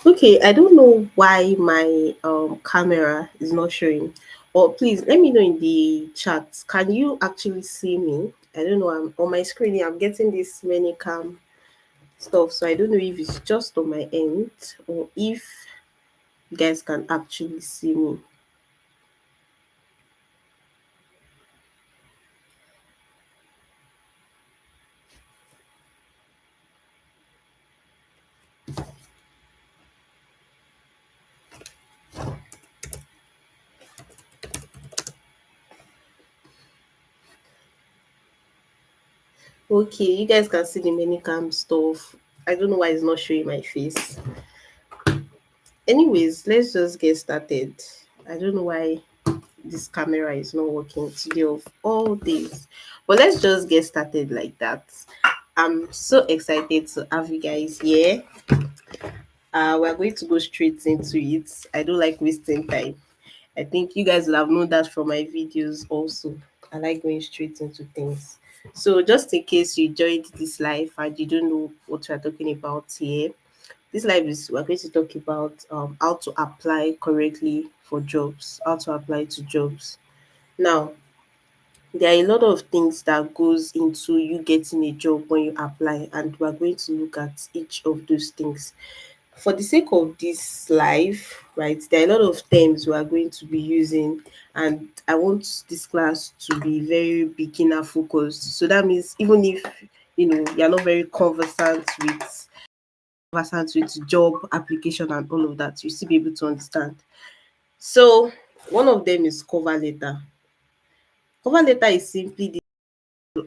Okay, I don't know why my camera is not showing. Or please let me know in the chat. Can you actually see me? I don't know. I'm on my screen here. I'm getting this many cam stuff, so I don't know if it's just on my end or if you guys can actually see me. Okay, you guys can see the many cam stuff. I don't know why it's not showing my face. Anyways, let's just get started. I don't know why this camera is not working today of all days. But let's just get started like that. I'm so excited to have you guys here. We're going to go straight into it. I don't like wasting time. I think you guys will have known that from my videos also. I like going straight into things. So just in case you joined this live and you don't know what we're talking about here, this live is we're going to talk about how to apply correctly for jobs, how to apply to jobs. Now, there are a lot of things that goes into you getting a job when you apply, and we're going to look at each of those things. For the sake of this live, right, there are a lot of terms we are going to be using, and I want this class to be very beginner focused. So that means even if you're not very conversant with job application and all of that, you still be able to understand. So one of them is cover letter. Cover letter is simply the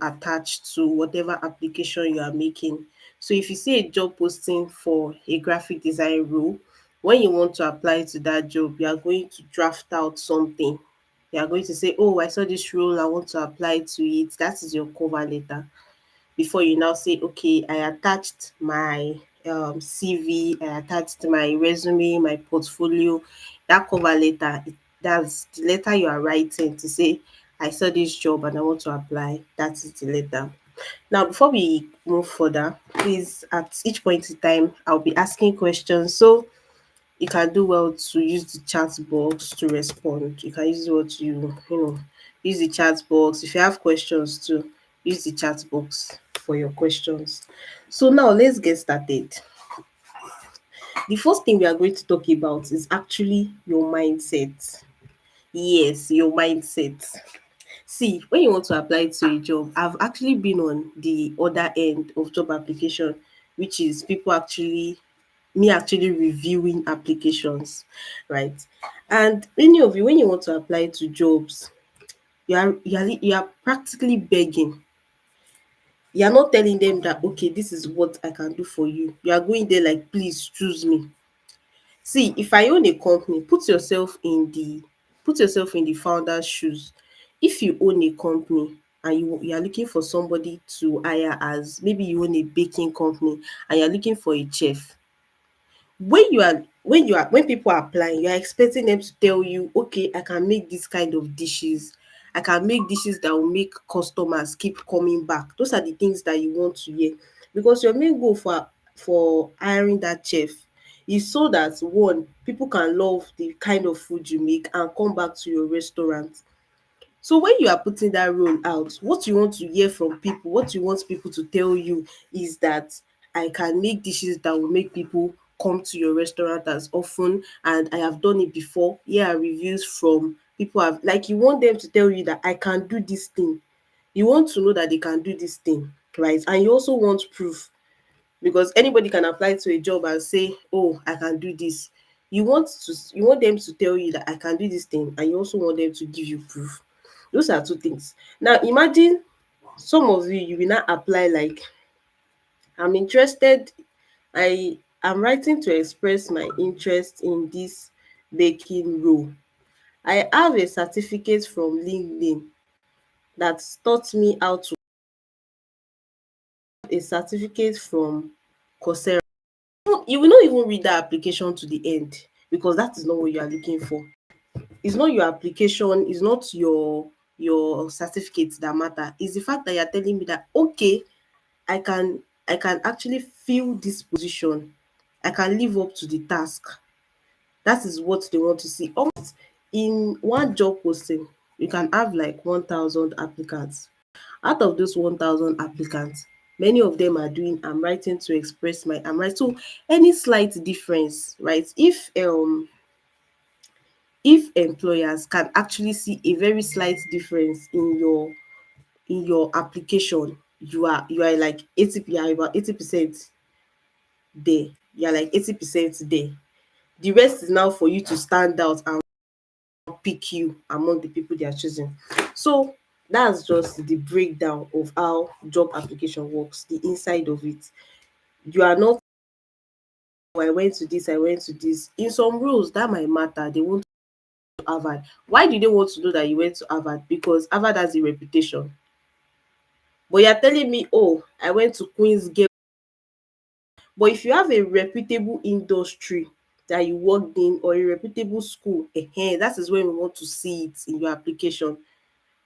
attached to whatever application you are making. So if you see a job posting for a graphic design role, when you want to apply to that job, you are going to draft out something. You are going to say, oh, I saw this role, I want to apply to it. That is your cover letter. Before you now say, okay, I attached my CV, I attached my resume, my portfolio, that cover letter, that's the letter you are writing to say, I saw this job and I want to apply. That is the letter. Now, before we move further, please, at each point in time, I'll be asking questions. So you can do well to use the chat box to respond. You can use what use the chat box. If you have questions too, use the chat box for your questions. So now let's get started. The first thing we are going to talk about is actually your mindset. Yes, your mindset. See, when you want to apply to a job, I've actually been on the other end of job application, which is people actually me actually reviewing applications, right? And many of you, when you want to apply to jobs, you are practically begging. You are not telling them that okay, this is what I can do for you. You are going there like, please choose me. See, if I own a company, put yourself in the founder's shoes. If you own a company and you are looking for somebody to hire, as maybe you own a baking company and you're looking for a chef, when people are applying, you are expecting them to tell you, okay, I can make this kind of dishes, I can make dishes that will make customers keep coming back. Those are the things that you want to hear, because your main goal for hiring that chef is so that one, people can love the kind of food you make and come back to your restaurant. So when you are putting that role out, what you want to hear from people, what you want people to tell you is that I can make dishes that will make people come to your restaurant as often, and I have done it before. Here are reviews from people have, like, you want them to tell you that I can do this thing. You want to know that they can do this thing, right? And you also want proof, because anybody can apply to a job and say, oh, I can do this. You want them to tell you that I can do this thing, and you also want them to give you proof. Those are two things. Now imagine some of you will not apply like, I'm interested, I am writing to express my interest in this baking role. I have a certificate from LinkedIn that taught me how to, a certificate from Coursera. You will not even read that application to the end, because that is not what you are looking for. It's not your application, it's not your certificate that matter. It's the fact that you're telling me that okay, I can actually fill this position. I can live up to the task. That is what they want to see. Almost in one job posting, you can have like 1,000 applicants. Out of those 1,000 applicants, many of them are doing I'm writing to express my I'm right. So any slight difference, right? If employers can actually see a very slight difference in your application, you are like 80, you are about 80% there. You are like 80% there. The rest is now for you to stand out and pick you among the people they are choosing. So that's just the breakdown of how job application works, the inside of it. You are not, "Oh, I went to this, I went to this." In some roles, that might matter. They want to Harvard. Why do they want to know that you went to Harvard? Because Harvard has a reputation. But you're telling me, "Oh, I went to Queen's Gate." But if you have a reputable industry that you worked in or a reputable school, that is when we want to see it in your application.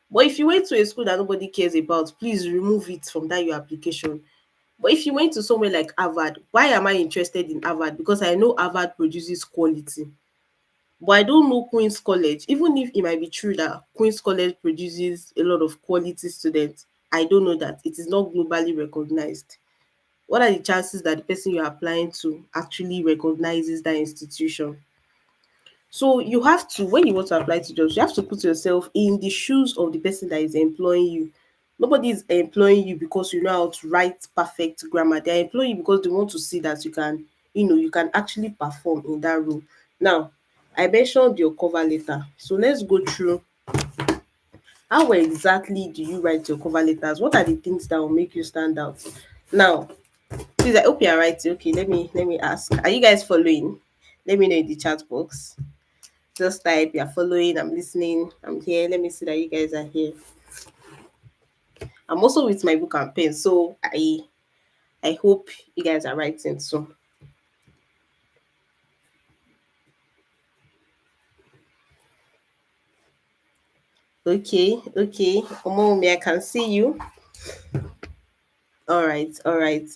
But if you went to a school that nobody cares about, please remove it from that your application. But if you went to somewhere like Harvard, why am I interested in Harvard? Because I know Harvard produces quality. But I don't know Queen's College. Even if it might be true that Queen's College produces a lot of quality students, I don't know that. It is not globally recognized. What are the chances that the person you're applying to actually recognizes that institution? So you have to, when you want to apply to jobs, you have to put yourself in the shoes of the person that is employing you. Nobody is employing you because you know how to write perfect grammar. They are employing you because they want to see that you can actually perform in that role. Now, I mentioned your cover letter. So let's go through how exactly do you write your cover letters? What are the things that will make you stand out? Now, please, I hope you are writing. Okay, let me ask. Are you guys following? Let me know in the chat box. Just type you're following, I'm listening, I'm here. Let me see that you guys are here. I'm also with my book and pen, so I hope you guys are writing too. Okay, okay. Omomi, I can see you. All right, all right.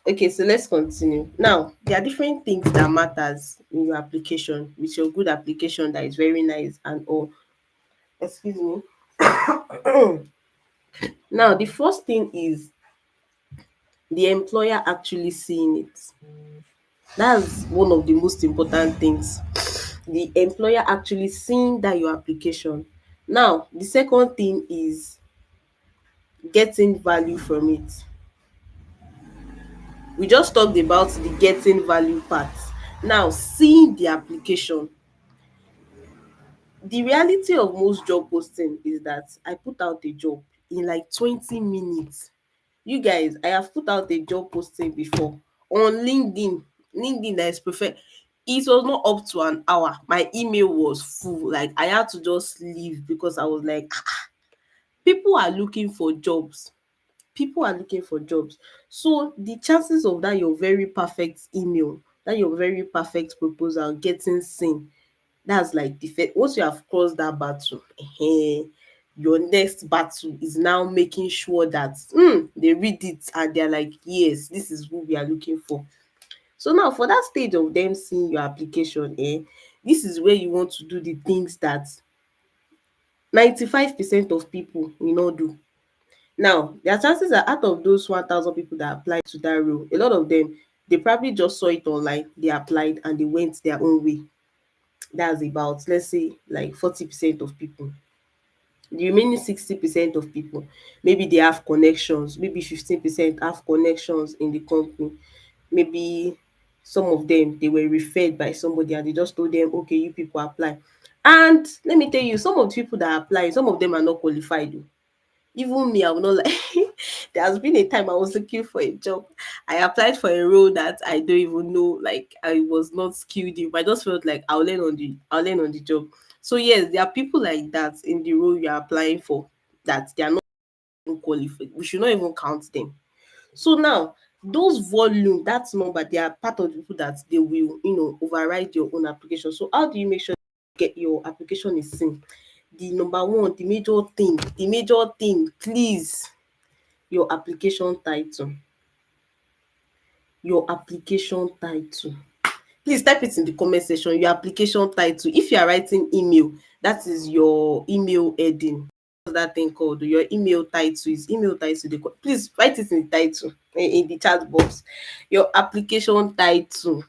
Okay, so let's continue. Now, there are different things that matters in your application, with your good application that is very nice and all. Excuse me. Now, the first thing is the employer actually seeing it. That's one of the most important things. The employer actually seeing that your application. Now, the second thing is getting value from it. We just talked about the getting value part. Now, seeing the application. The reality of most job posting is that I put out a job in like 20 minutes. You guys, I have put out a job posting before on LinkedIn. LinkedIn that is perfect. It was not up to an hour. My email was full. Like I had to just leave because I was like, people are looking for jobs. People are looking for jobs. So the chances of that your very perfect email, that your very perfect proposal getting seen, that's like the first. Once you have crossed that battle, your next battle is now making sure that they read it and they're like, yes, this is who we are looking for. So now for that stage of them seeing your application, this is where you want to do the things that 95% of people will not do. Now, their chances are out of those 1,000 people that applied to that role, a lot of them, they probably just saw it online, they applied and they went their own way. That's about, let's say, like 40% of people. The remaining 60% of people, maybe they have connections, maybe 15% have connections in the company. Maybe some of them, they were referred by somebody and they just told them, okay, you people apply. And let me tell you, some of the people that apply, some of them are not qualified oh. Even me, I will not like there has been a time I was looking for a job. I applied for a role that I don't even know, like I was not skilled in, but I just felt like I'll learn on the job. So yes, there are people like that in the role you're applying for that they are not even qualified. We should not even count them. So now those volume, that number, they are part of the people that they will, override your own application. So how do you make sure get your application is seen? The number one, the major thing, please, your application title. Your application title. Please type it in the comment section, your application title. If you are writing email, that is your email heading. What's that thing called? Your email title is email title. Please write it in the title, in the chat box. Your application title.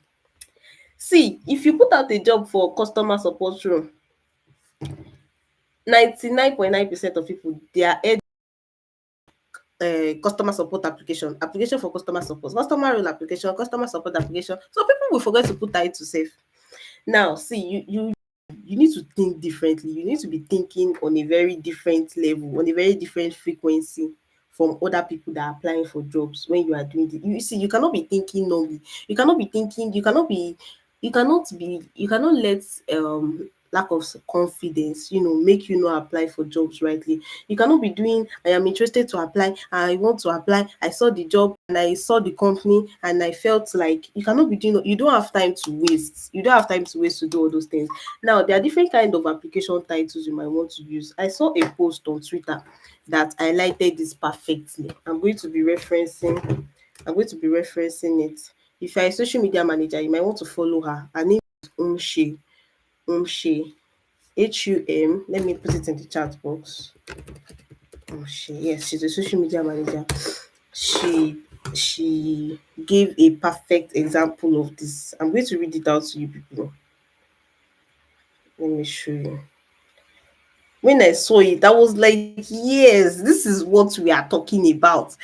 See, if you put out a job for customer support role, 99.9% of people, they are customer support application for customer support, customer role application, customer support application. So people will forget to put title safe. Now, see, you need to think differently. You need to be thinking on a very different level, on a very different frequency from other people that are applying for jobs when you are doing it. You see, you cannot be thinking normally. You cannot be thinking, you cannot let lack of confidence, make you not apply for jobs rightly. You cannot be doing, I am interested to apply, I want to apply, I saw the job and I saw the company and I felt like, you cannot be doing, you don't have time to waste. You don't have time to waste to do all those things. Now, there are different kind of application titles you might want to use. I saw a post on Twitter that highlighted this perfectly. I'm going to be referencing it. If you're a social media manager, you might want to follow her. Her name is Umshe. HUM. Let me put it in the chat box. Yes, she's a social media manager. She gave a perfect example of this. I'm going to read it out to you people. Let me show you. When I saw it, I was like, yes, this is what we are talking about.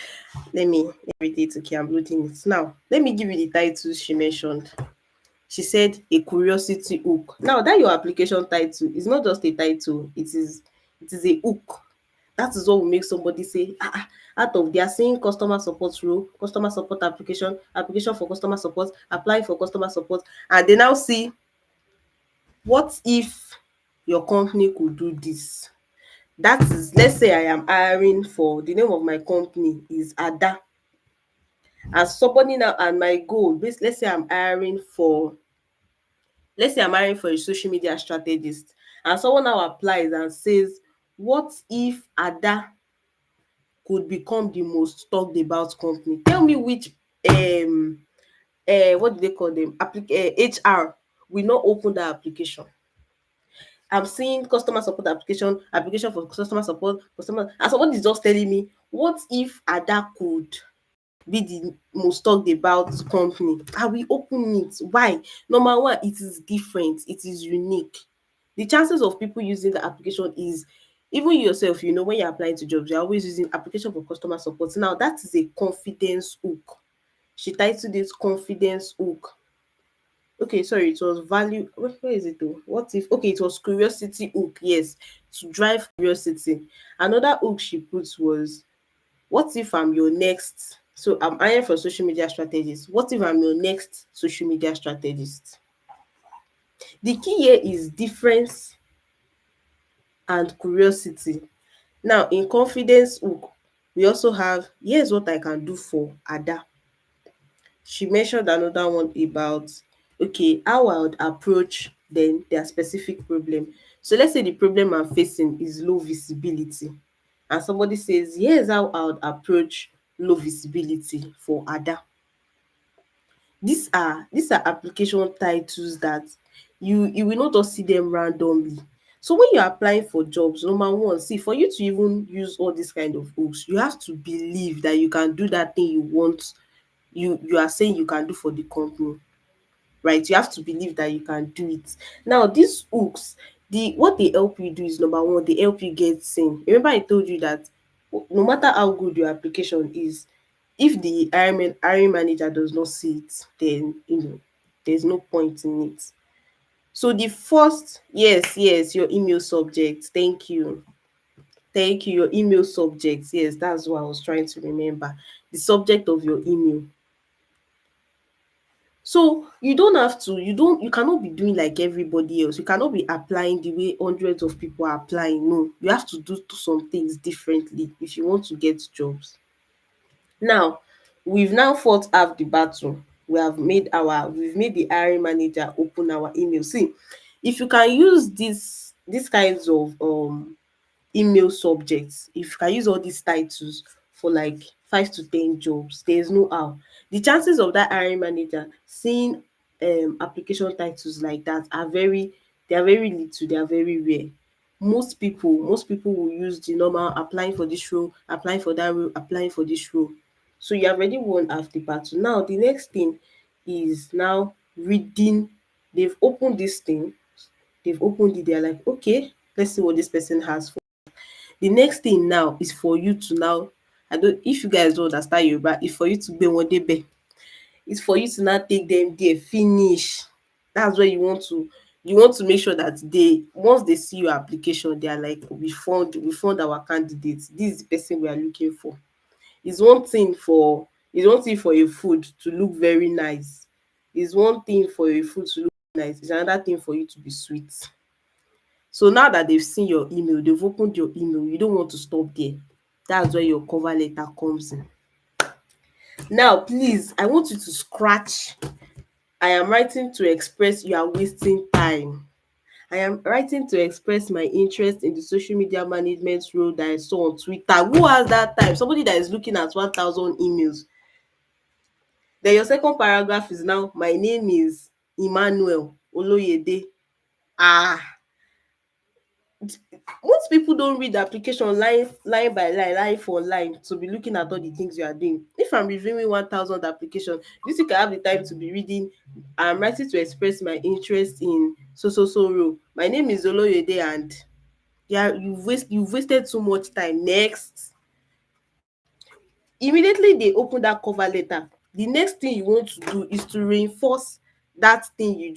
Let me read it. Okay, I'm loading it now. Let me give you the titles she mentioned. She said a curiosity hook. Now, that your application title is not just a title, it is a hook. That is what will make somebody say, out of they are saying customer support role, customer support application for customer support, apply for customer support, and they now see, what if your company could do this? That is, let's say I am hiring for, the name of my company is Ada, and somebody now, and my goal, let's say I'm hiring for a social media strategist, and someone now applies and says, what if Ada could become the most talked about company? Tell me which what do they call them, HR will not open that application. I'm seeing customer support application for customer support, and someone is just telling me, what if Ada could be the most talked about company? I will open it. Why? Number one, it is different, it is unique. The chances of people using the application is, even you yourself, when you're applying to jobs, you're always using application for customer support. Now, that is a confidence hook. She titled it confidence hook. Okay, sorry, it was value. Where is it though? What if? Okay, it was curiosity hook. Yes, to drive curiosity. Another hook she put was, what if I'm your next? So I'm hiring for social media strategist. What if I'm your next social media strategist? The key here is difference and curiosity. Now, in confidence hook, we also have, here's what I can do for Ada. She mentioned another one about, okay, how I would approach then their specific problem. So let's say the problem I'm facing is low visibility, and somebody says, here's how I would approach low visibility for Ada. These are application titles that you will not just see them randomly. So when you're applying for jobs, number one, see, for you to even use all these kind of hooks, you have to believe that you can do that thing you want, you are saying you can do for the company, right? You have to believe that you can do it. Now, these hooks, what they help you do is, number one, they help you get seen. Remember I told you that no matter how good your application is, if the hiring manager does not see it, then there's no point in it. So the first, yes, your email subject. Thank you, your email subject. Yes, that's what I was trying to remember. The subject of your email. So you cannot be doing like everybody else. You cannot be applying the way hundreds of people are applying. No, you have to do some things differently if you want to get jobs. Now, we've now fought half the battle. We've made the hiring manager open our email. See, if you can use these kinds of email subjects, if you can use all these titles for like 5 to 10 jobs, there's no how. The chances of that hiring manager seeing application titles like that are very, they are very little, they are very rare. Most people will use the normal applying for this role, applying for that role, applying for this role. So you have already won half the battle. Now the next thing is now reading. They've opened this thing, they've opened it, they're like, okay, let's see what this person has for. The next thing now is for you to now, I don't, if you guys don't understand Yoruba, it's for you to be one day. It's for you to now take them there, finish. That's where you want to make sure that they, once they see your application, they are like, we found our candidate. This is the person we are looking for. It's one thing for it's one thing for a food to look very nice. It's one thing for a food to look nice. It's another thing for you to be sweet. So now that they've seen your email, they've opened your email, you don't want to stop there. That's where your cover letter comes in. Now, please, I want you to scratch I am writing to express you are wasting time. I am writing to express my interest in the social media management role that I saw on Twitter. Who has that time? Somebody that is looking at 1,000 emails. Then your second paragraph is now, my name is Emmanuel Oloyede. Ah, most people don't read the application line by line, line for line, to be looking at all the things you are doing. If I'm reviewing 1,000 applications, you think I have the time to be reading? I'm writing to express my interest in so role. My name is Oloyede, and yeah, you've wasted so much time. Next. Immediately they open that cover letter, the next thing you want to do is to reinforce that thing you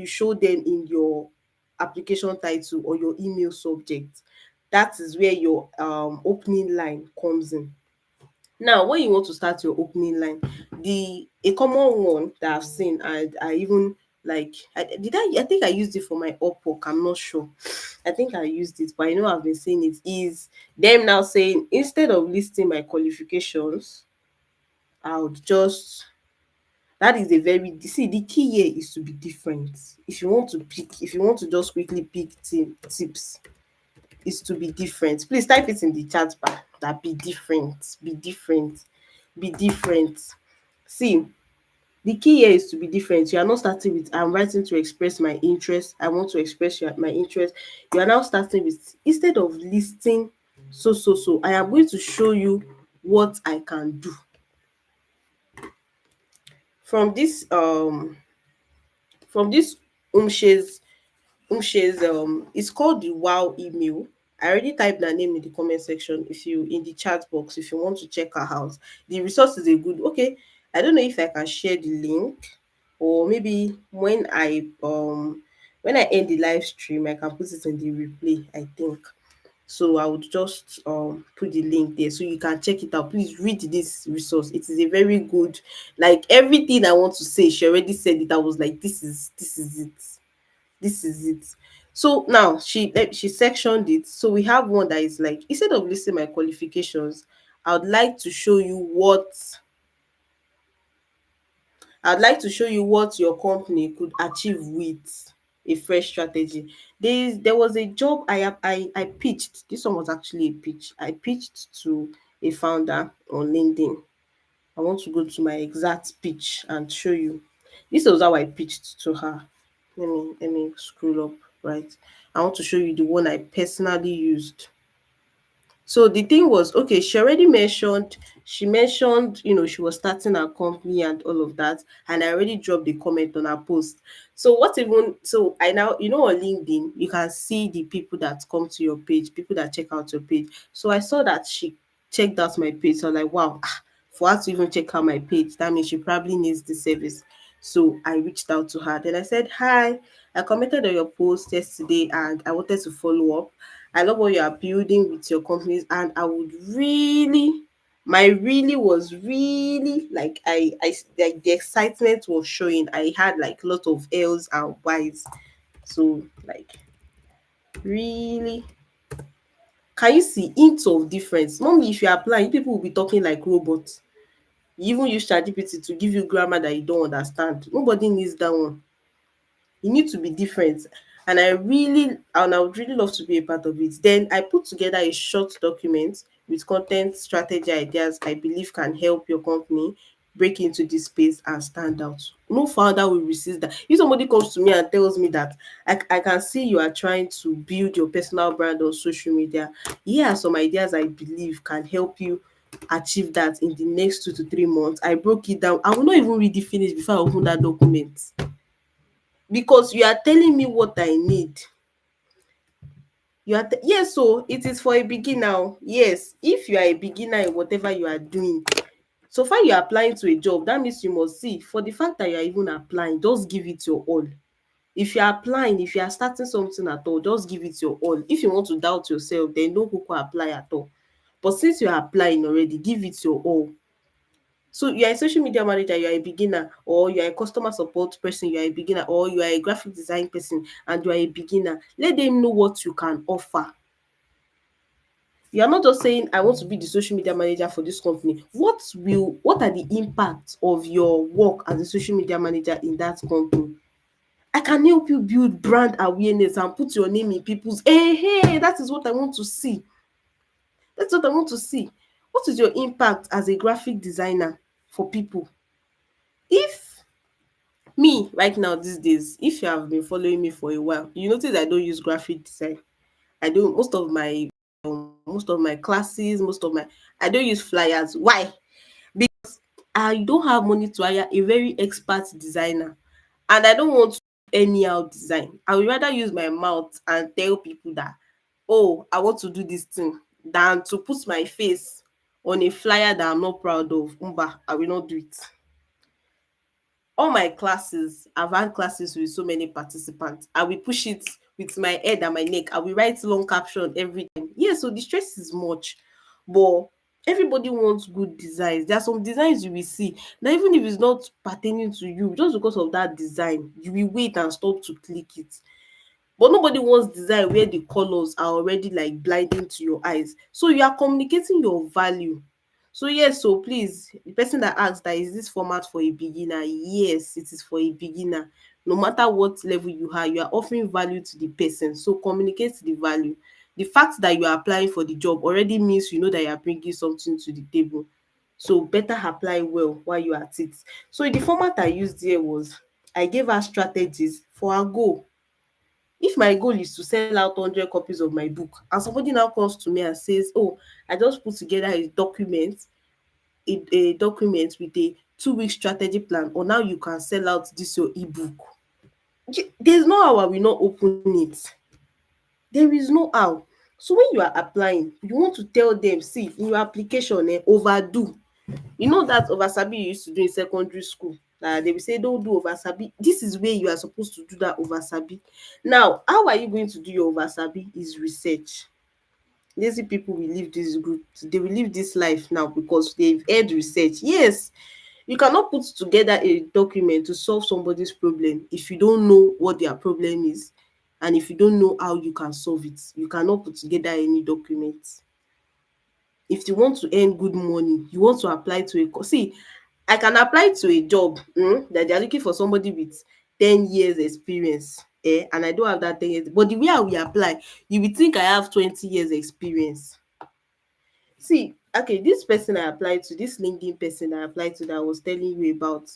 show them in your application title or your email subject. That is where your opening line comes in. Now when you want to start your opening line, the a common one that I've seen, and I even like, I think I used it for my Upwork, I'm not sure. I think I used it, but I know I've been saying it, is them now saying, instead of listing my qualifications, I would just, that is a very, see, the key here is to be different. If you want to just quickly pick tips, is to be different. Please type it in the chat bar, that be different, be different, be different. See, the key here is to be different. You are not starting with, I'm writing to express my interest, I want to express my interest. You are now starting with, instead of listing I am going to show you what I can do. From this Umshe's it's called the Wow email. I already typed her name in the comment section, if you, in the chat box, if you want to check her out. The resource is a good, okay. I don't know if I can share the link, or maybe when I end the live stream, I can put it in the replay, I think. So I would just put the link there so you can check it out. Please read this resource. It is a very good, like, everything I want to say, she already said it. I was like, this is it, this is it. So now she sectioned it. So we have one that is like, instead of listing my qualifications, I would like to show you what I'd like to show you what your company could achieve with a fresh strategy. There was a job I pitched. This one was actually a pitch. I pitched to a founder on LinkedIn. I want to go to my exact pitch and show you. This was how I pitched to her. Let me scroll up, right. I want to show you the one I personally used. So the thing was, okay, she mentioned, she was starting her company and all of that, and I already dropped the comment on her post. So I now, on LinkedIn, you can see the people that come to your page, people that check out your page. So I saw that she checked out my page. So I was like, wow, for her to even check out my page, that means she probably needs the service. So I reached out to her. Then I said, hi, I commented on your post yesterday and I wanted to follow up. I love what you are building with your companies, and I would really, my really was really like, like, the excitement was showing. I had like a lot of L's and Y's. So like, really, can you see hints of difference? Normally, if you're applying, people will be talking like robots. You even use ChatGPT to give you grammar that you don't understand. Nobody needs that one. You need to be different. And I would really love to be a part of it. Then I put together a short document with content strategy ideas I believe can help your company break into this space and stand out. No founder will resist that. If somebody comes to me and tells me that I can see you are trying to build your personal brand on social media, here are some ideas I believe can help you achieve that in the next 2 to 3 months. I broke it down. I will not even read it finish before I open that document, because you are telling me what I need. Yes, so it is for a beginner. Yes, if you are a beginner in whatever you are doing, so far you are applying to a job, that means you must see, for the fact that you are even applying, just give it your all. If you are applying, if you are starting something at all, just give it your all. If you want to doubt yourself, then no go apply at all. But since you are applying already, give it your all. So you are a social media manager, you are a beginner, or you are a customer support person, you are a beginner, or you are a graphic design person and you are a beginner, let them know what you can offer. You are not just saying I want to be the social media manager for this company. What are the impacts of your work as a social media manager in that company? I can help you build brand awareness and put your name in people's, hey, that is what I want to see. That's what I want to see. What is your impact as a graphic designer for people? If me right now these days, if you have been following me for a while, you notice I don't use graphic design. I don't most of my classes, most of my I don't use flyers. Why? Because I don't have money to hire a very expert designer, and I don't want to anyhow design. I would rather use my mouth and tell people that, oh, I want to do this thing, than to put my face on a flyer that I'm not proud of. Umba, I will not do it. All my classes, I've had classes with so many participants. I will push it with my head and my neck. I will write long caption every time. Yeah, so the stress is much, but everybody wants good designs. There are some designs you will see. Now, even if it's not pertaining to you, just because of that design, you will wait and stop to click it. But nobody wants design where the colors are already like blinding to your eyes. So you are communicating your value. So yes, so please, the person that asked that, is this format for a beginner? Yes, it is for a beginner. No matter what level you are offering value to the person. So communicate the value. The fact that you are applying for the job already means you know that you are bringing something to the table. So better apply well while you are at it. So the format I used here was, I gave her strategies for her goal. If my goal is to sell out 100 copies of my book, and somebody now comes to me and says, oh, I just put together a document with a 2 week strategy plan on how you can sell out this your ebook, there's no how I will not open it. There is no how. So when you are applying, you want to tell them, see, in your application, overdo. You know that oversabi you used to do in secondary school, they will say don't do oversabi. This is where you are supposed to do that oversabi. Now, how are you going to do your oversabi is research. Lazy people will leave this group, they will live this life now because they've heard research. Yes, you cannot put together a document to solve somebody's problem if you don't know what their problem is, and if you don't know how you can solve it. You cannot put together any document. If you want to earn good money, you want to apply to see, I can apply to a job that they are looking for somebody with 10 years experience, and I don't have that 10 years, but the way I will apply, you will think I have 20 years experience. See, okay, this person I applied to, this LinkedIn person I applied to that I was telling you about,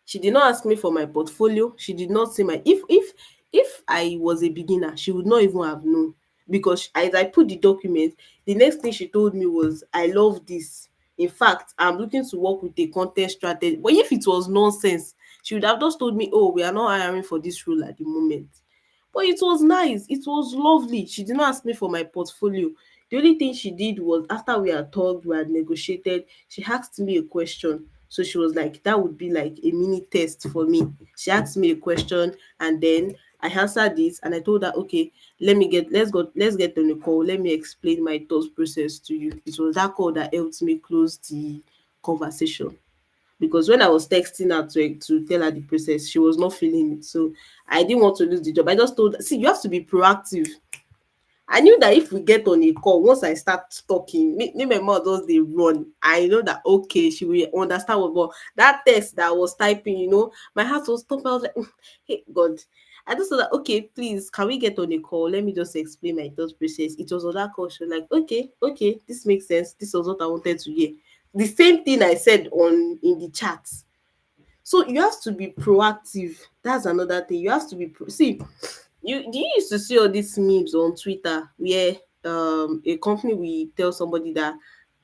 she did not ask me for my portfolio. She did not see my, if I was a beginner, she would not even have known, because as I put the document, the next thing she told me was, I love this. In fact, I'm looking to work with a content strategy. But if it was nonsense, she would have just told me, oh, we are not hiring for this role at the moment. But it was nice. It was lovely. She did not ask me for my portfolio. The only thing she did was, after we had talked, we had negotiated, she asked me a question. So she was like, that would be like a mini test for me. She asked me a question, and then I answered this, and I told her, okay, let's get on the call. Let me explain my thought process to you. It was that call that helped me close the conversation, because when I was texting her to tell her the process, she was not feeling it. So I didn't want to lose the job. I just told her, see, you have to be proactive. I knew that if we get on a call, once I start talking, me my mouth just dey run. I know that okay, she will understand what. But that text that I was typing, my heart was stopping. I was like, hey God. I just thought that, okay, please, can we get on a call? Let me just explain my thought process. It was on that call. She was like, okay, this makes sense. This was what I wanted to hear. the same thing I said on in the chat. So you have to be proactive. That's another thing. You have to be see. You used to see all these memes on Twitter where a company will tell somebody that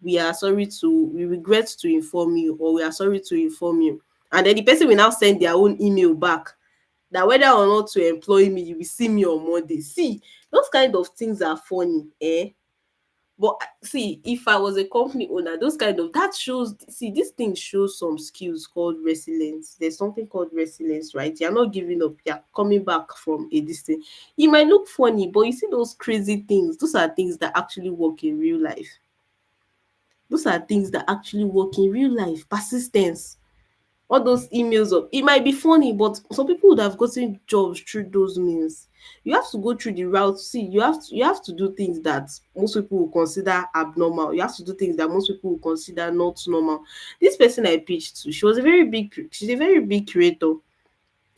we regret to inform you, or we are sorry to inform you, and then the person will now send their own email back that whether or not to employ me, you will see me on Monday. See, those kind of things are funny, eh? But see, if I was a company owner, those kind of that shows, see, this thing shows some skills called resilience. There's something called resilience, right? You're not giving up, you're coming back from a distance. It might look funny, but you see those crazy things, those are things that actually work in real life. Those are things that actually work in real life. Persistence. All those emails of it might be funny, but some people would have gotten jobs through those means. You have to go through the route. See, you have to do things that most people will consider abnormal. You have to do things that most people will consider not normal. This person I pitched to, she's a very big creator.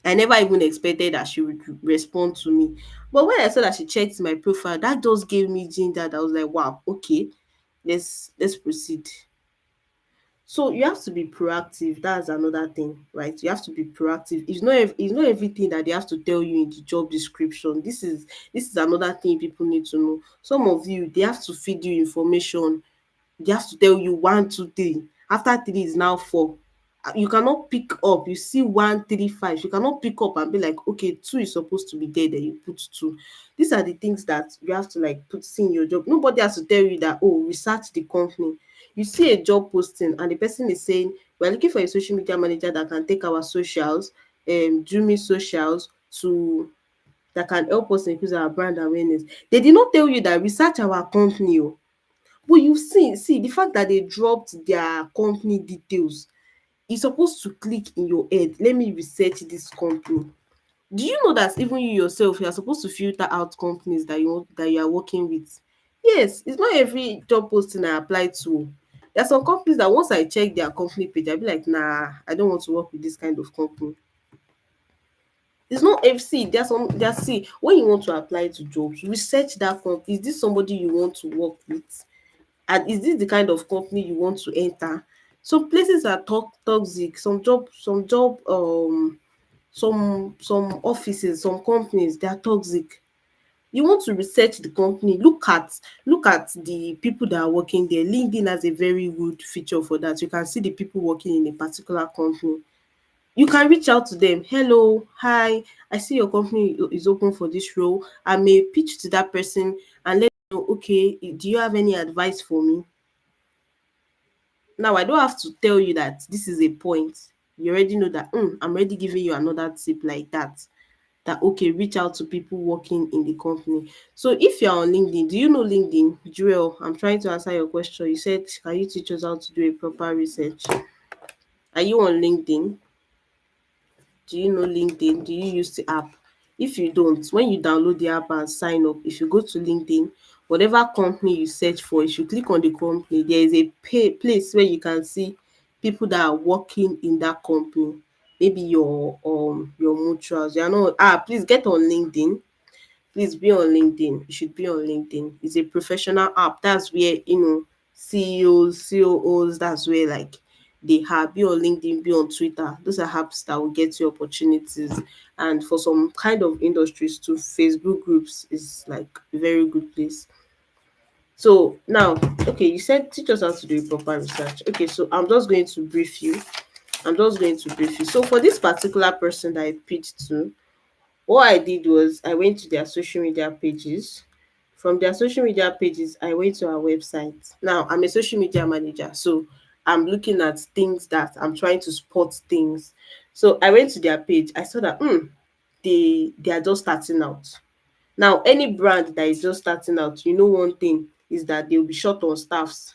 I never even expected that she would respond to me. But when I saw that she checked my profile, that just gave me ginger. That I was like, wow, okay, let's proceed. So you have to be proactive. That's another thing, right? You have to be proactive. It's not everything that they have to tell you in the job description. This is another thing people need to know. Some of you, they have to feed you information. They have to tell you one, two, three. After three is now four. You cannot pick up. You see one, three, five. You cannot pick up and be like, okay, two is supposed to be there. Then you put two. These are the things that you have to like put in your job. Nobody has to tell you that, oh, research the company. You see a job posting and the person is saying, we're looking for a social media manager that can take our socials, do me socials to that can help us increase our brand awareness. They did not tell you that research our company. Oh. But you see the fact that they dropped their company details, it's supposed to click in your head. Let me research this company. Do you know that even you yourself, you are supposed to filter out companies that you are working with? Yes, it's not every job posting I apply to. There are some companies that once I check their company page, I'll be like, nah, I don't want to work with this kind of company. It's not FC. There's see when you want to apply to jobs, research that company. Is this somebody you want to work with? And is this the kind of company you want to enter? Some places are toxic. Some offices, some companies, they are toxic. You want to research the company, look at the people that are working there. LinkedIn has a very good feature for that. You can see the people working in a particular company. You can reach out to them. Hello, hi, I see your company is open for this role. I may pitch to that person and let them know, okay, do you have any advice for me? Now I don't have to tell you that this is a point. You already know that, I'm already giving you another tip like that. That okay, reach out to people working in the company. So if you're on LinkedIn, do you know LinkedIn? Jewel, I'm trying to answer your question. You said, can you teach us how to do a proper research? Are you on LinkedIn? Do you know LinkedIn? Do you use the app? If you don't, when you download the app and sign up, if you go to LinkedIn, whatever company you search for, if you click on the company, there is a place where you can see people that are working in that company. Maybe your mutuals. You are not please get on LinkedIn. Please be on LinkedIn. You should be on LinkedIn. It's a professional app. That's where CEOs, COOs, that's where like they have. Be on LinkedIn, be on Twitter. Those are apps that will get you opportunities. And for some kind of industries too, Facebook groups is like a very good place. So now, okay, you said teach us how to do a proper research. Okay, so I'm just going to brief you. So for this particular person that I pitched to, what I did was I went to their social media pages. From their social media pages, I went to our website. Now, I'm a social media manager, so I'm looking at things that I'm trying to spot things. So I went to their page. I saw that they are just starting out. Now, any brand that is just starting out, one thing is that they'll be short on staffs.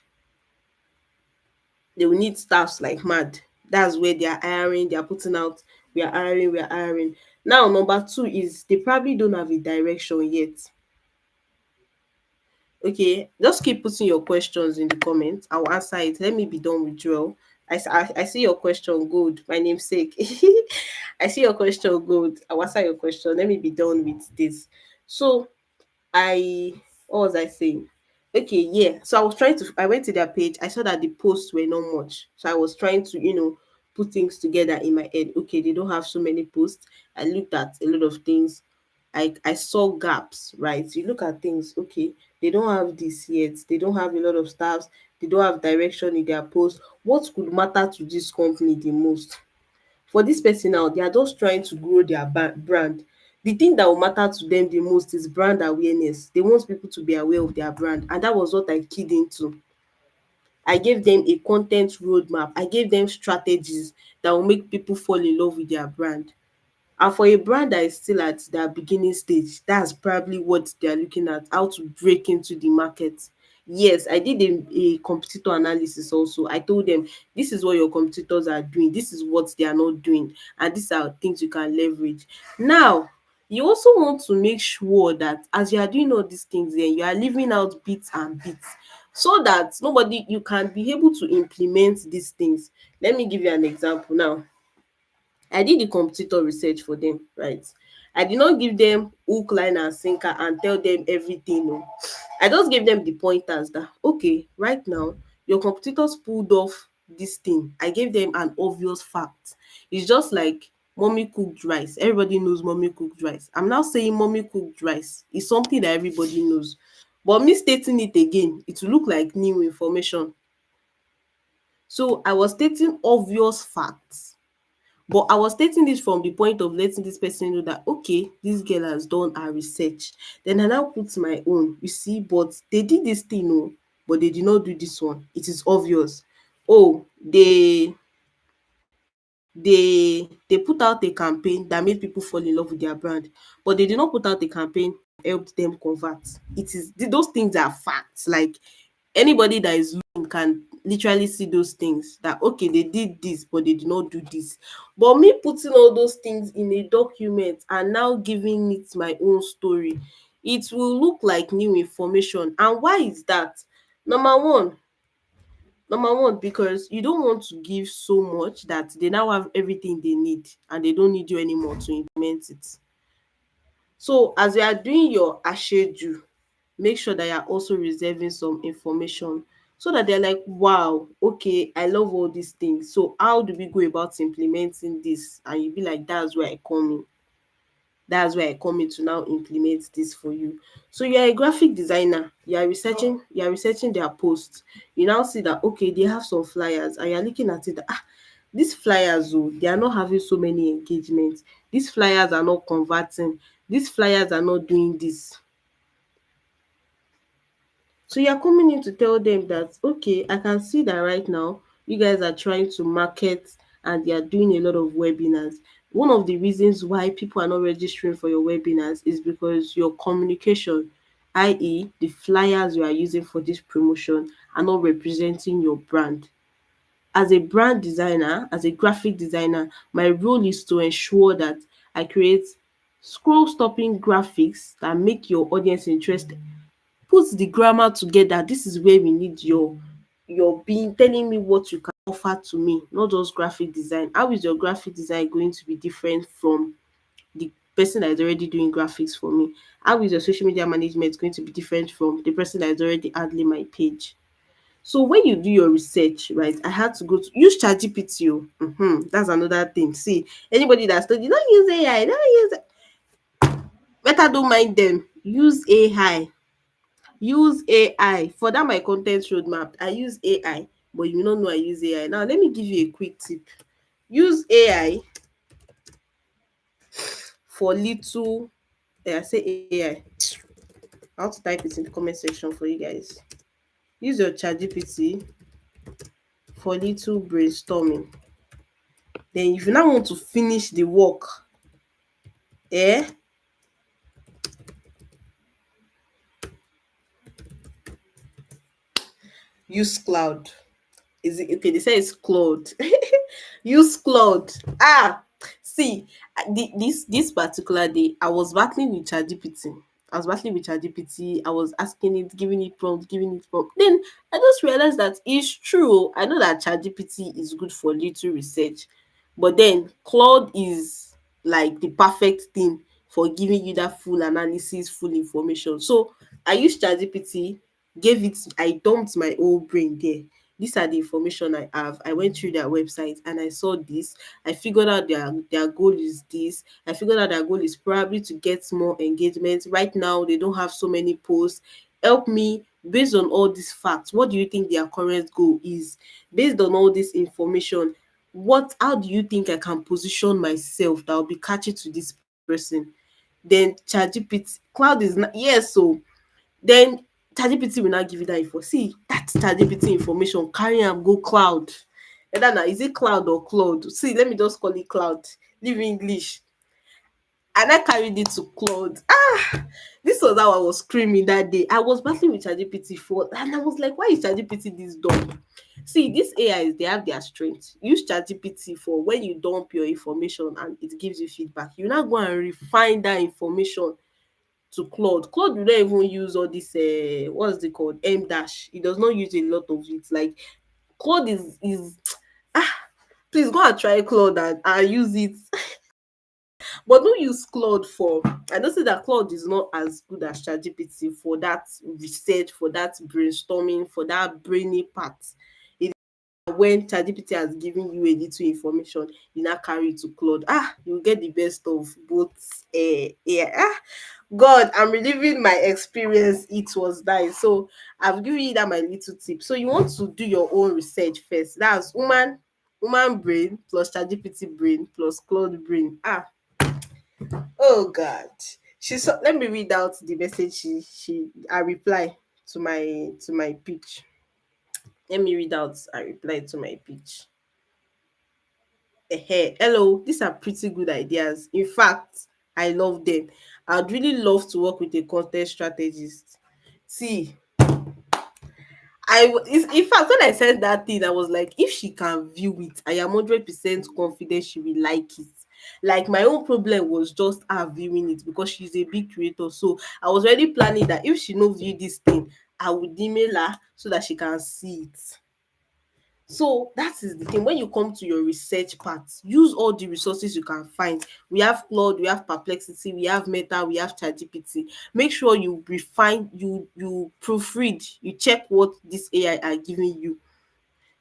They will need staffs like mad. That's where they are hiring, they are putting out, we are hiring. Now, number two is they probably don't have a direction yet. Okay, just keep putting your questions in the comments. I'll answer it. Let me be done with Joel. I see your question. Good. My namesake. I see your question. Good. I'll answer your question. Let me be done with this. So, I, what was I saying? Okay, yeah. So I went to their page. I saw that the posts were not much. So I was trying to, put things together in my head. Okay, they don't have so many posts. I looked at a lot of things. I saw gaps, right? You look at things, okay, they don't have this yet. They don't have a lot of staffs. They don't have direction in their post. What could matter to this company the most? For this person now, they are just trying to grow their brand. The thing that will matter to them the most is brand awareness. They want people to be aware of their brand, and that was what I keyed into. I gave them a content roadmap. I gave them strategies that will make people fall in love with their brand. And for a brand that is still at their beginning stage, that's probably what they are looking at, how to break into the market. Yes, I did a competitor analysis also. I told them, this is what your competitors are doing, this is what they are not doing, and these are things you can leverage. Now, you also want to make sure that as you are doing all these things, then you are leaving out bits and bits, so that nobody you can be able to implement these things. Let me give you an example now. I did the competitor research for them, right? I did not give them hook, line, and sinker and tell them everything. No. I just gave them the pointers that, okay, right now, your competitors pulled off this thing. I gave them an obvious fact. It's just like mommy cooked rice. Everybody knows mommy cooked rice. I'm now saying mommy cooked rice is something that everybody knows. But me stating it again, it will look like new information. So I was stating obvious facts, but I was stating this from the point of letting this person know that, okay, this girl has done her research. Then I now put my own. You see, but they did this thing, oh, but they did not do this one. It is obvious. Oh, they put out a campaign that made people fall in love with their brand, but they did not put out a campaign that helped them convert. Those things are facts. Like, anybody that is looking can literally see those things, that okay, they did this but they did not do this. But me putting all those things in a document and now giving it my own story, it will look like new information. And why is that? Number one number one because you don't want to give so much that they now have everything they need and they don't need you anymore to implement it. So as you are doing your aṣeju, make sure that you are also reserving some information, so that they're like, wow, okay, I love all these things. So how do we go about implementing this? And you be like, that's where I come in. That's where I come in to now implement this for you. So you're a graphic designer, you are researching their posts. You now see that, okay, they have some flyers, and you're looking at it that, these flyers, oh, they are not having so many engagements. These flyers are not converting. These flyers are not doing this. So you're coming in to tell them that, okay, I can see that right now you guys are trying to market and they are doing a lot of webinars. One of the reasons why people are not registering for your webinars is because your communication, i.e., the flyers you are using for this promotion, are not representing your brand. As a brand designer, as a graphic designer, my role is to ensure that I create scroll stopping graphics that make your audience interested. Put the grammar together. This is where we need your being telling me what you can offer to me, not just graphic design. How is your graphic design going to be different from the person that is already doing graphics for me? How is your social media management going to be different from the person that is already handling my page? So when you do your research, right, I had to go to use ChatGPT. That's another thing. See, anybody that study, don't use AI, don't use it. Better don't mind them. Use AI. Use AI for that my content roadmap. I use AI, but you no know I use AI. Now let me give you a quick tip. Use AI for little, I say AI. How to type it in the comment section for you guys. Use your ChatGPT for little brainstorming. Then if you now want to finish the work, eh, use Cloud. Is it okay? They say it's Claude. Use Claude. See, this particular day, I was battling with ChatGPT. I was asking it, giving it prompt, giving it prompt. Then I just realized that it's true. I know that ChatGPT is good for little research, but then Claude is like the perfect thing for giving you that full analysis, full information. So I use ChatGPT I dumped my old brain there. These are the information I have. I went through their website and I saw this. I figured out their goal is this. I figured out their goal is probably to get more engagement. Right now, they don't have so many posts. Help me based on all these facts. What do you think their current goal is? Based on all this information, what how do you think I can position myself that will be catchy to this person? Then ChatGPT, cloud is not yes, so then ChatGPT will not give you that info. See, that ChatGPT information, carry am go cloud. Whether na is it cloud or cloud? See, let me just call it cloud. Leave English. And I carried it to cloud. This was how I was screaming that day. I was battling with ChatGPT for, and I was like, why is ChatGPT this dumb? See, these AIs, they have their strength. Use ChatGPT for when you dump your information and it gives you feedback. You now go and refine that information to Claude. Claude will not even use all this what's it called? M dash. He does not use a lot of it. Like Claude is please go and try Claude and use it. But don't use Claude for I don't say that Claude is not as good as ChatGPT for that research, for that brainstorming, for that brainy part. It when ChatGPT has given you a little information, you now carry it to Claude. You get the best of both God, I'm reliving my experience. It was nice. So I've given you that my little tip. So you want to do your own research first. That's woman brain plus ChatGPT brain plus Claude brain. Oh God. Let me read out the message she I reply to my pitch. Let me read out I reply to my pitch. Hello, these are pretty good ideas. In fact, I love them. I'd really love to work with a content strategist. See, in fact, when I said that thing, I was like, if she can view it, I am 100% confident she will like it. Like my own problem was just her viewing it because she's a big creator. So I was already planning that if she no view this thing, I would email her so that she can see it. So that is the thing. When you come to your research part, use all the resources you can find. We have Claude, we have Perplexity, we have Meta, we have ChatGPT. Make sure you refine, you proofread, you check what this AI are giving you.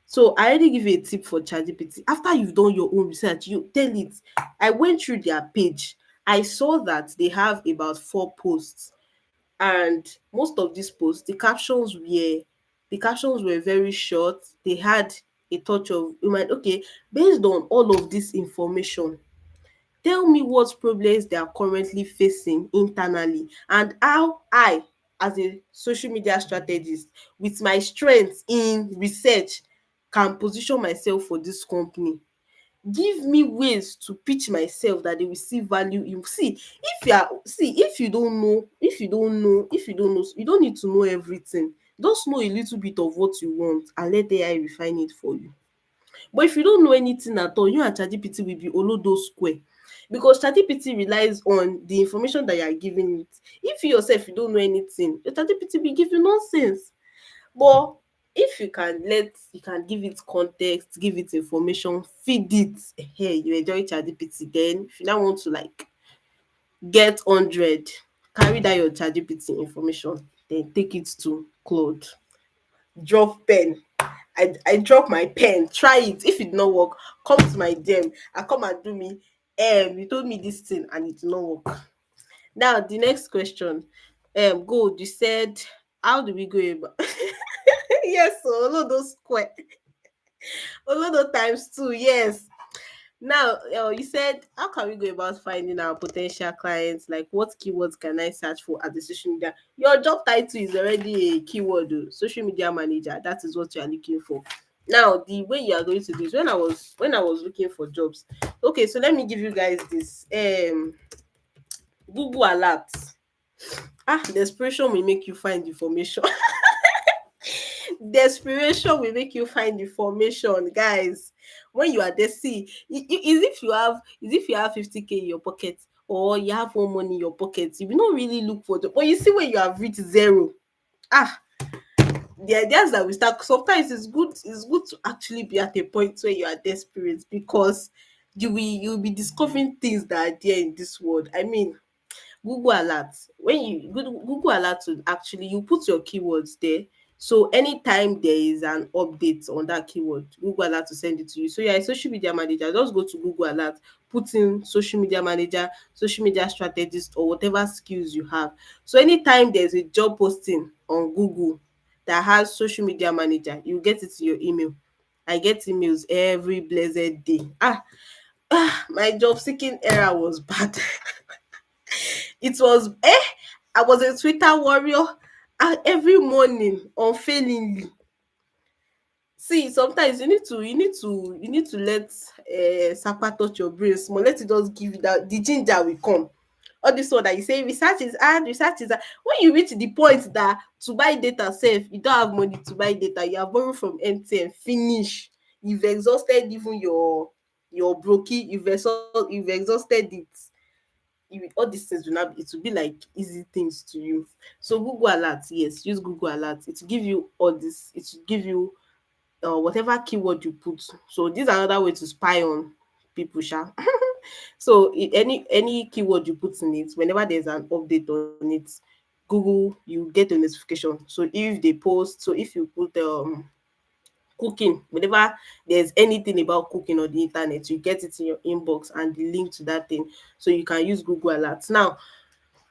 So I already give you a tip for ChatGPT. After you've done your own research, you tell it. I went through their page. I saw that they have about 4 posts, and most of these posts the captions were very short. They had a touch of human. Okay, based on all of this information, tell me what problems they are currently facing internally and how I, as a social media strategist with my strength in research, can position myself for this company. Give me ways to pitch myself that they will see value in. If you don't know, you don't need to know everything. Just know a little bit of what you want and let AI refine it for you. But if you don't know anything at all, you and ChatGPT will be olodo square, because ChatGPT relies on the information that you are giving it. If you yourself you don't know anything, your ChatGPT will give you nonsense. But if you can give it context, give it information, feed it, you enjoy ChatGPT. Then if you now want to like get 100, carry that your ChatGPT information, then take it to Claude. Drop pen. I drop my pen. Try it. If it did not work, come to my DM. I come and do me. You told me this thing and it did not work. Now the next question. Gold, you said how do we go about yes, so all of those square. Olodo times two, yes. Now, you said, how can we go about finding our potential clients? Like, what keywords can I search for at the social media? Your job title is already a keyword, social media manager. That is what you are looking for. Now, the way you are going to do is when I was looking for jobs. Okay, so let me give you guys this. Google Alerts. Desperation will make you find information. Desperation will make you find information, guys. When you are there, see, is if you have 50K in your pocket or you have more money in your pocket, you will not really look for the. But you see, when you have reached zero, ah the ideas that we start, sometimes it's good to actually be at a point where you are desperate, because you'll be discovering things that are there in this world. I mean, Google Alerts. When you Google Alerts will actually you put your keywords there. So anytime there is an update on that keyword, Google Alert will send it to you. So you're a social media manager, just go to Google Alert, put in social media manager, social media strategist, or whatever skills you have. So anytime there's a job posting on Google that has social media manager, you get it in your email. I get emails every blessed day. My job seeking era was bad. It was I was a Twitter warrior, and every morning unfailingly. See, sometimes you need to let Sapa touch your brain small. Let it just give you that the ginger will come. All this one that you say research is hard, research is hard. When you reach the point that to buy data sef, you don't have money to buy data, you are borrow from MTN finish. You've exhausted even your brokie, you've exhausted it. All these things will not it will be like easy things to you. So Google Alerts, yes, use Google Alerts. It will give you all this. It will give you whatever keyword you put. So this is another way to spy on people, sha. So any keyword you put in it, whenever there's an update on it, Google you get a notification. So if they post, so if you put cooking, whenever there's anything about cooking on the internet, you get it in your inbox and the link to that thing. So you can use Google Alerts. Now,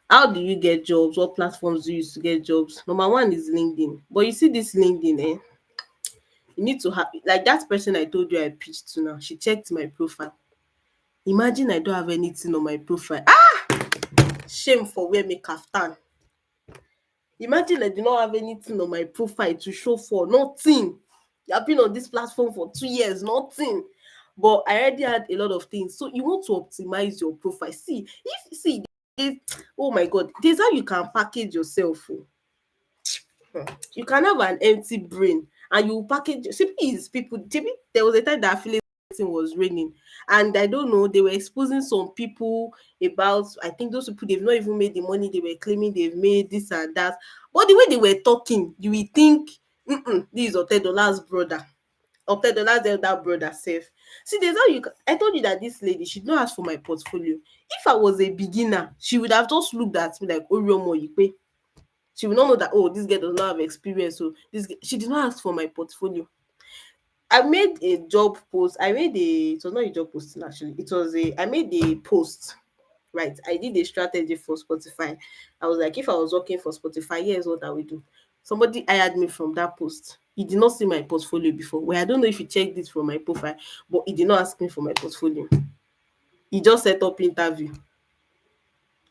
how do you get jobs? What platforms do you use to get jobs? Number one is LinkedIn. But you see this LinkedIn, you need to have like that person I told you I pitched to now. She checked my profile. Imagine I don't have anything on my profile. Shame for wear me kaftan. Imagine I do not have anything on my profile to show for. Nothing. You have been on this platform for 2 years, nothing. But I already had a lot of things. So you want to optimize your profile. There's, oh my god, there's how you can package yourself. You can have an empty brain and you package simply is people. There was a time that affiliate was raining, and I don't know, they were exposing some people about, I think those people they've not even made the money they were claiming they've made, this and that. But the way they were talking, you will think, this is Otedola's brother. Otedola's elder brother safe. See, there's how I told you that this lady, she did not ask for my portfolio. If I was a beginner, she would have just looked at me like Oriomo Ipe. She will not know that, oh, this girl does not have experience. So she did not ask for my portfolio. I made a job post. It was not a job posting actually. I made a post. Right. I did a strategy for Spotify. I was like, if I was working for Spotify, here's what I would do. Somebody hired me from that post. He did not see my portfolio before. Well, I don't know if he checked this from my profile, but he did not ask me for my portfolio. He just set up interview.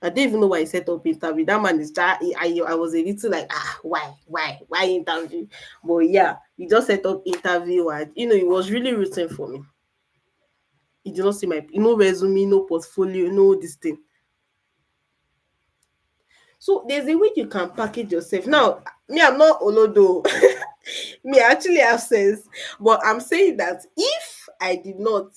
I don't even know why he set up interview. That man is just, I was a little like, why interview? But yeah, he just set up interview and he was really rooting for me. He did not see my no resume, no portfolio, no this thing. So there's a way you can package yourself. Now, me, I'm not Olodo. Me, I actually have sense. But I'm saying that if I did not,